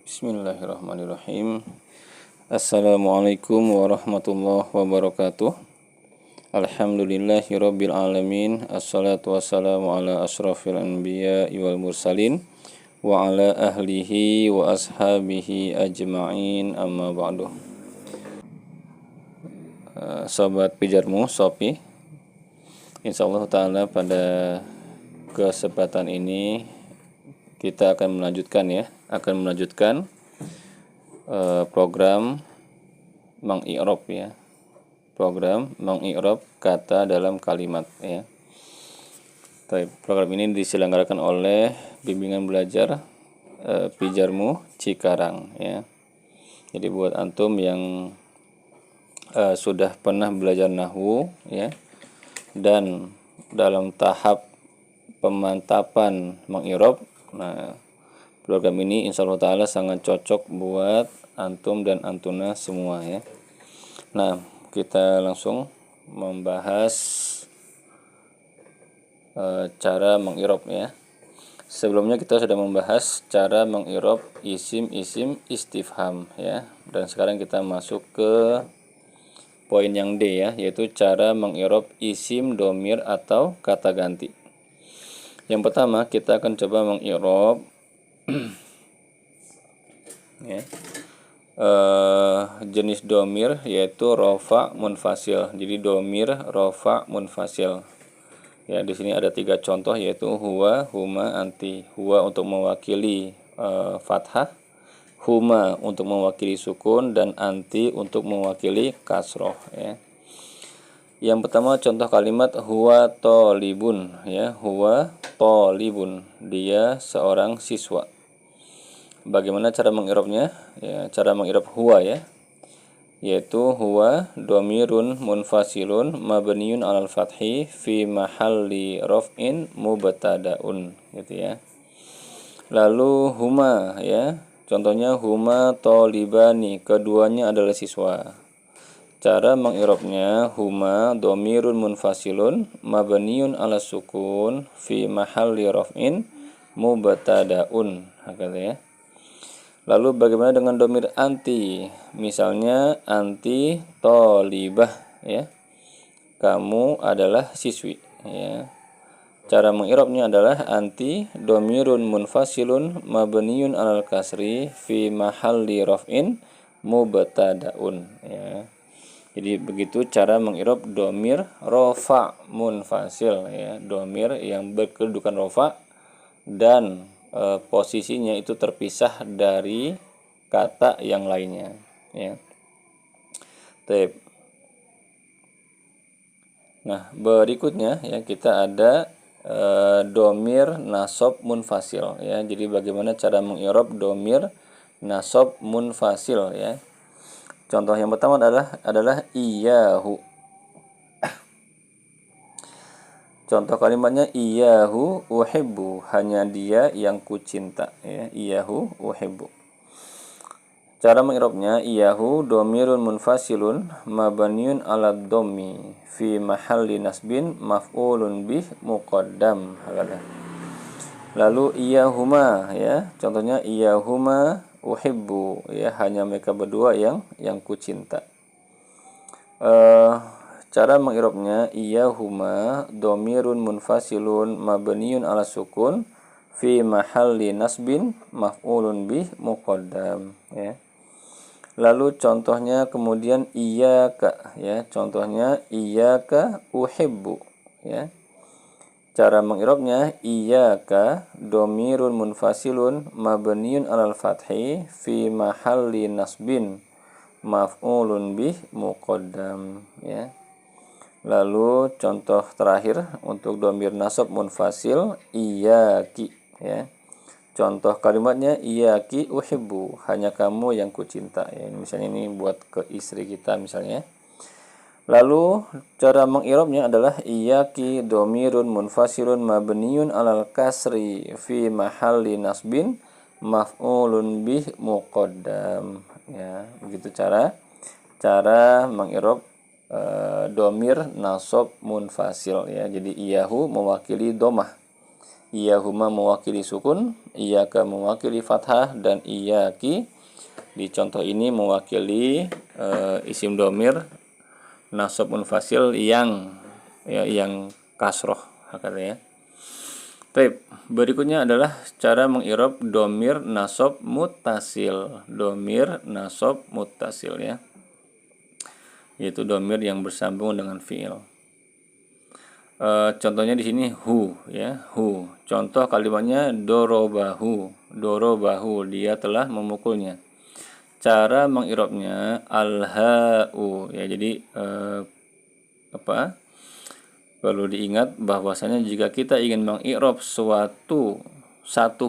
Bismillahirrahmanirrahim. Assalamualaikum warahmatullahi wabarakatuh. Alhamdulillahirabbil alamin. Assalatu wassalamu ala asyrafil anbiya wal mursalin wa ala ahlihi wa ashabihi ajma'in, amma ba'du. Sobat pijarmu Sopi, insyaallah ta'ala pada kesempatan ini kita akan melanjutkan program mengi'rab ya. Program mengi'rab kata dalam kalimat ya. Program ini diselenggarakan oleh Bimbingan Belajar Pijarmu Cikarang ya. Jadi buat antum yang sudah pernah belajar nahwu ya, dan dalam tahap pemantapan mengi'rab, nah program ini insyaallah ta'ala sangat cocok buat antum dan antuna semua ya. Nah, kita langsung membahas cara mengi'rab ya. Sebelumnya kita sudah membahas cara mengi'rab isim-isim istifham ya. Dan sekarang kita masuk ke poin yang D ya, yaitu cara mengi'rab isim domir atau kata ganti. Yang pertama kita akan coba mengi'rab ya, jenis domir yaitu rofa munfasil. Jadi domir rofa munfasil. Ya, di sini ada 3 contoh yaitu huwa, huma, anti. Huwa untuk mewakili fathah, huma untuk mewakili sukun, dan anti untuk mewakili kasroh ya. Yang pertama contoh kalimat huwa tolibun ya, huwa tolibun, dia seorang siswa. Bagaimana cara mengi'rabnya? Ya, cara mengi'rab huwa ya, yaitu huwa domirun munfasilun mabniun alal fathi fi mahalli raf'in mubtada'un gitu ya. Lalu huma ya, contohnya huma tolibani, keduanya adalah siswa. Cara mengi'rabnya huma domirun munfasilun mabniun ala sukun fi mahalli raf'in mubtada'un gitu ya. Lalu bagaimana dengan domir anti? Misalnya anti tolibah ya, kamu adalah siswi ya. Cara mengi'rabnya adalah anti domirun munfasilun mabniun alal kasri fi mahalli raf'in mubtada'un ya. Jadi begitu cara mengi'rab domir rofa munfasil ya, domir yang berkedudukan rofa dan posisinya itu terpisah dari kata yang lainnya ya. Nah, berikutnya ya kita ada domir nasab munfasil ya. Jadi bagaimana cara mengi'rab domir nasab munfasil ya. Contoh yang pertama adalah iyahu. Contoh kalimatnya iyahu uhibbu, hanya dia yang kucinta ya, iyahu uhibbu. Cara mengi'rabnya iyahu domirun munfasilun mabniun ala dhammi fi mahalli nasbin maf'ulun bih muqaddam. Lalu iyahuma ya, contohnya iyahuma uhibbu ya, hanya mereka berdua yang kucinta. Cara mengi'rabnya iyahuma domirun munfasilun mabniun ala sukun fi mahalli nasbin maf'ulun bih muqaddam ya. Lalu contohnya kemudian iyyaka ya, contohnya iyyaka uhibbu ya. Cara mengi'rabnya iyyaka domirun munfasilun mabniun alal fathi fi mahalli nasbin maf'ulun bih muqaddam ya. Lalu contoh terakhir untuk domir nasab munfasil iyyaki ya. Contoh kalimatnya iyyaki uhibbu, hanya kamu yang kucinta ya. Misalnya ini buat ke istri kita misalnya. Lalu cara mengi'rabnya adalah iyyaki domirun munfasilun mabniun alal kasri fi mahalli nasbin maf'ulun bih muqaddam ya. Begitu cara mengi'rab domir nasab munfasil ya. Jadi iyahu mewakili domah, Iyahuma mewakili sukun, iyaka mewakili fathah, dan iyaki di contoh ini mewakili isim domir nasab munfasil yang kasroh hakadanya. Baik, berikutnya adalah cara mengirob domir nasab muttasil. Domir nasab muttasil ya, yaitu domir yang bersambung dengan fiil. Contohnya di sini hu ya, hu. Contoh kalimatnya dorobahu. Dorobahu, dia telah memukulnya. Cara mengirobnya al-ha'u ya. Jadi perlu diingat bahwasanya jika kita ingin mengirob satu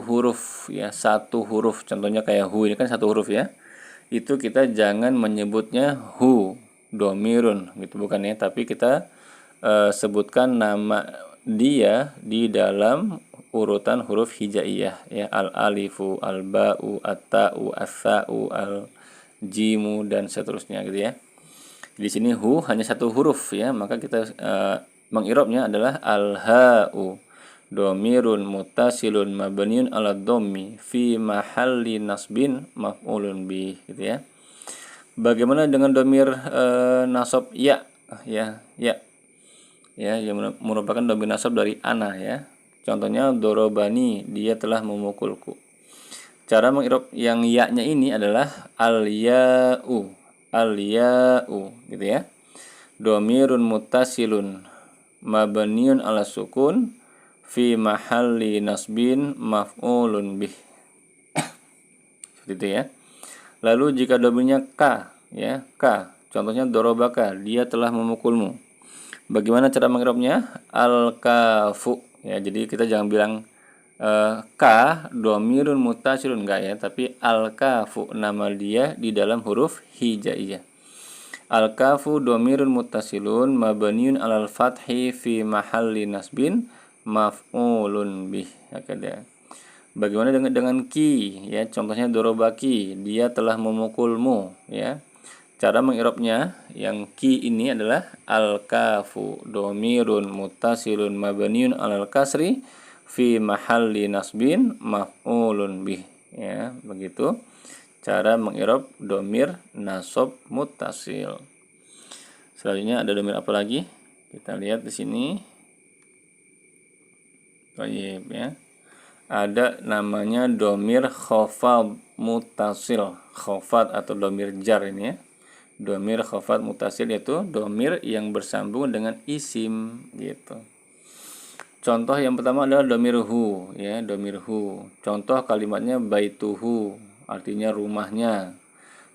huruf ya, satu huruf, contohnya kayak hu ini kan satu huruf ya, itu kita jangan menyebutnya hu domirun gitu, bukan ya, tapi kita sebutkan nama dia di dalam urutan huruf hijaiyah ya, al alifu, al ba'u, at-ta'u, as-sa'u, al jimu, dan seterusnya gitu ya. Di sini hu hanya satu huruf ya, maka kita mengirobnya adalah al-ha'u domirun muttasilun mabniun ala dhammi fi mahalli nasbin maf'ulun bih gitu ya. Bagaimana dengan domir nasab ya yang merupakan domir nasab dari ana ya. Contohnya dorobani, dia telah memukulku. Cara mengirob yang ya-nya ini adalah al-ya'u gitu ya. Domirun muttasilun mabniun ala sukun fi mahalli nasbin maf'ulun bih. Seperti itu ya. Lalu jika domirnya ka ya, ka. Contohnya dorobaka, dia telah memukulmu. Bagaimana cara mengirobnya? Al-kafu ya. Jadi kita jangan bilang ka domirun muttasilun, enggak ya, tapi al-kafu, nama dia di dalam huruf hijaiyah. Al-kafu domirun muttasilun mabniun alal fathi fi mahalli nasbin maf'ulun bih. Bagaimana dengan ki ya, contohnya dorobaki, dia telah memukulmu ya. Cara mengirobnya yang ki ini adalah al-kafu domirun muttasilun mabniun alal kasri fi mahalli nasbin maf'ulun bih ya. Begitu cara mengirob domir nasab muttasil. Selanjutnya ada domir apa lagi? Kita lihat di sini. Baik ya. Ada namanya domir khafad muttasil. Khafad atau domir jar ini ya. Domir khafad muttasil yaitu domir yang bersambung dengan isim gitu. Contoh yang pertama adalah domir hu ya, domir hu. Contoh kalimatnya baituhu, artinya rumahnya.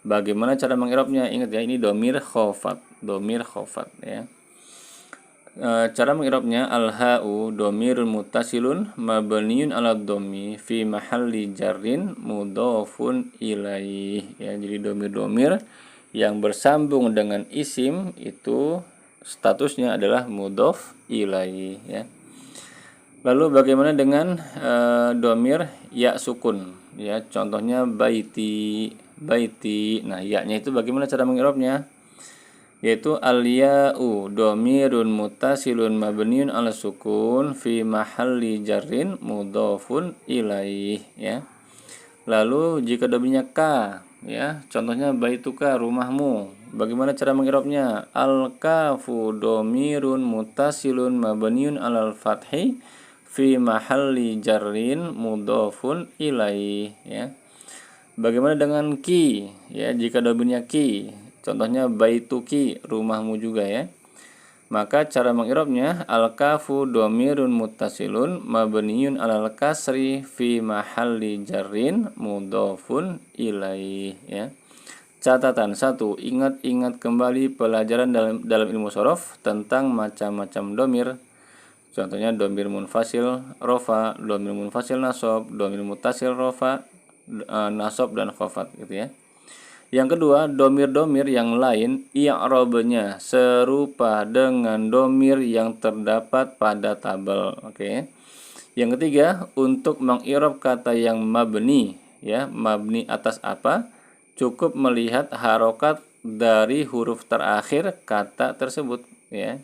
Bagaimana cara mengirobnya? Ingat ya, ini domir khafad ya. Cara mengirobnya al-ha'u domirun muttasilun mabniun ala dhammi fi mahalli jarrin mudhafun ilaih ya. Jadi domir-domir yang bersambung dengan isim itu statusnya adalah mudhaf ilaih ya. Lalu bagaimana dengan domir ya sukun ya, contohnya baiti. Nah, ya-nya itu bagaimana cara mengirobnya? Yaitu al-ya'u domirun muttasilun mabniun ala sukun fi mahalli jarrin mudhafun ilaih ya. Lalu jika domirnya ka ya, contohnya baituka, rumahmu. Bagaimana cara mengirobnya? Al-kafu domirun muttasilun mabniun alal fathi fi mahalli jarrin mudhafun ilaih ya. Bagaimana dengan ki ya, jika domirnya ki, contohnya baituki, rumahmu juga ya. Maka cara mengirobnya al-kafu domirun muttasilun mabniun alal kasri fi mahalli jarrin mudhafun ilaih ya. Catatan 1, ingat kembali pelajaran dalam ilmu shorof tentang macam-macam domir. Contohnya domir munfasil rofa, domir munfasil nasab, domir muttasil rofa, nasab, dan khafat gitu ya. Yang kedua, domir-domir yang lain i'rabnya serupa dengan domir yang terdapat pada tabel. Oke. Yang ketiga, untuk mengi'rab kata yang mabni ya, mabni atas apa? Cukup melihat harokat dari huruf terakhir kata tersebut ya.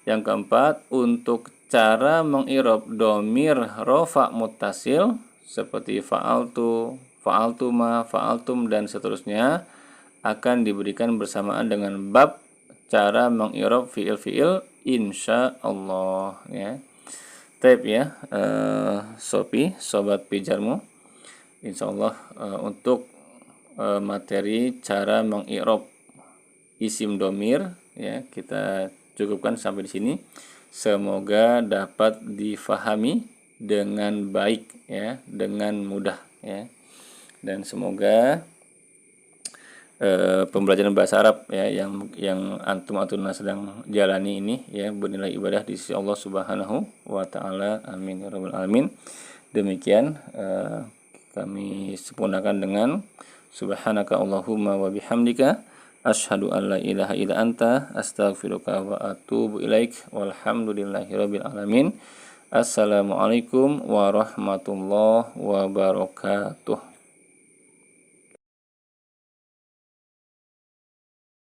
Yang keempat, untuk cara mengirob domir rofa muttasil seperti fa'altu, fa'altuma, fa'altum dan seterusnya akan diberikan bersamaan dengan bab cara mengirob fiil-fiil insya Allah ya. Taib ya, Sopi, sobat pijarmu. Insya Allah untuk materi cara mengirob isim domir ya kita cukupkan sampai di sini. Semoga dapat difahami dengan baik ya, dengan mudah ya. Dan semoga pembelajaran bahasa Arab ya yang antum sedang jalani ini ya bernilai ibadah di sisi Allah Subhanahu wa taala. Amin ya rabbal alamin. Demikian kami sempurnakan dengan subhanaka Allahumma wa bihamdika asyhadu an la ilaha illa anta astaghfiruka wa atubu ilaik walhamdulillahirabbil alamin. Assalamualaikum warahmatullahi wabarakatuh.